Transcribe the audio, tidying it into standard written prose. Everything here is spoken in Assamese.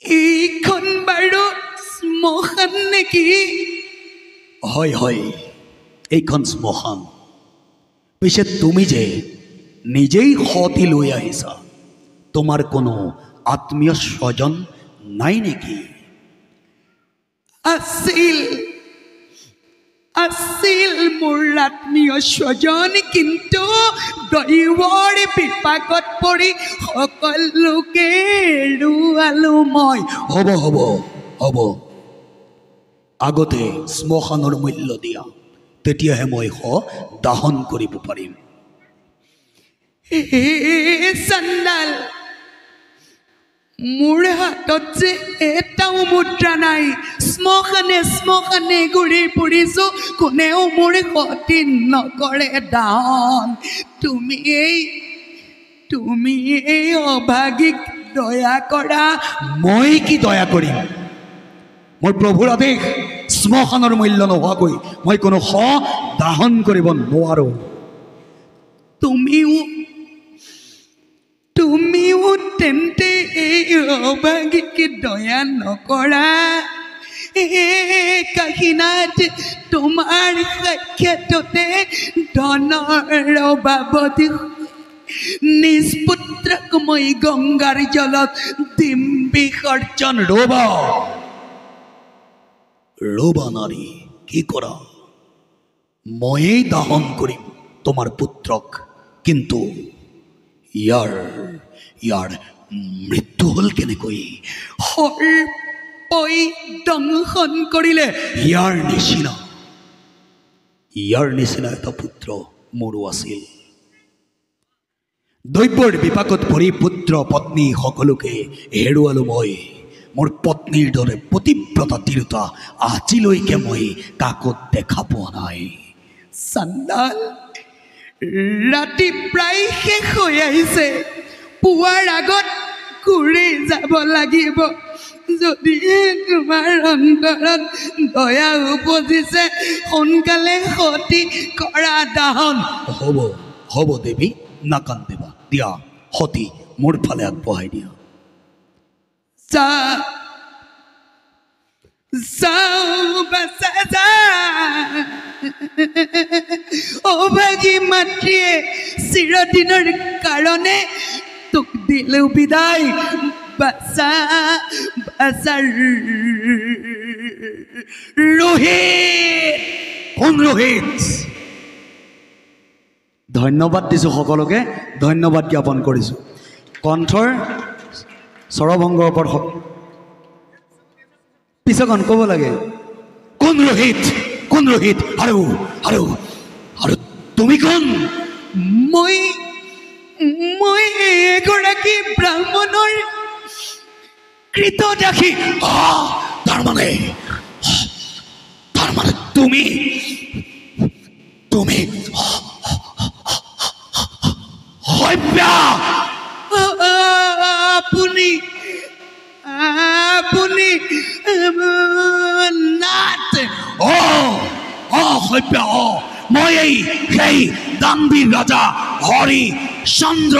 এইখন বাৰু শ্মশান নেকি? হয় হয়, এইখন শ্মশান। পিছে তুমি যে নিজেই সতি লৈ আহিছা, তোমাৰ কোনো আত্মীয় স্বজন নাই নেকি? আছিল আছিল মোৰ আত্মীয় স্বজন, কিন্তু দৈৱৰ বিপাকত পৰি সকলোকে হেৰুৱালো মই। হ'ব হ'ব হ'ব, আগতে শ্মশানৰ মূল্য দিয়া, তেতিয়াহে মই দাহন কৰিব পাৰিম। হে চাণ্ডাল, মোৰ হাতত যে এটাও মুদ্ৰা নাই। শ্মশানে শ্মশানে ঘূৰি ফুৰিছো, কোনেও মোৰ সতি নকৰে দাহন। তুমি এই অভাগীক দয়া কৰা। মই কি দয়া কৰিম? মোৰ প্ৰভুৰ আদেশ, শ্মশানৰ মূল্য নোহোৱাকৈ মই কোনো দাহন কৰিব নোৱাৰো। তুমিও তেন্তে এই অভাগীক দয়া নকৰা? কাশীনাথ, তোমাৰ সাক্ষাততে ধনৰ অভাৱত নিষ্পুত্ৰক মই গংগাৰ জলত দিম বিসৰ্জন। ৰবা নাৰী, কি কৰা? ময়েই দাহন কৰিম তোমাৰ পুত্ৰক, কিন্তু ইয়াৰ মৃত্যু হ'ল কেনেকৈ? সৰ্পই দংশন কৰিলে। ইয়াৰ নিচিনা এটা পুত্ৰ মোৰো আছিল। দৈৱৰ বিপাকত পৰি পুত্ৰ পত্নী সকলোকে হেৰুৱালো মই। মোৰ পত্নীৰ দৰে পতিব্ৰতা তিৰোতা আজিলৈকে মই কাকো দেখা পোৱা নাই। চাণ্ডাল, ৰাতি প্ৰায় শেষ হৈ আহিছে। পুৱাৰ আগত ঘূৰি যাব লাগিব। যদি তোমাৰ অন্তৰত দয়া উপজিছে, সোনকালে সতি কৰা দাহন। হ'ব দেৱী, নাকান্দিবা। দিয়া, সতি মোৰ ফালে আগবঢ়াই দিয়া। অভাগী মাতৃয়ে চিৰদিনৰ কাৰণে তোক দিলেও বিদায়। ৰোহিত, ধন্যবাদ দিছোঁ সকলোকে, ধন্যবাদ জ্ঞাপন কৰিছোঁ। কণ্ঠৰ স্বৰভংগৰ ওপৰত পিছখন ক'ব লাগে, কোন ৰোহিত আৰু তুমি কোন? মই এগৰাকী ব্ৰাহ্মণৰ কৃতদাসী। তাৰমানে তুমি আপুনি নাথ। মই সেই দানবীৰ ৰজা হৰিচন্দ্ৰ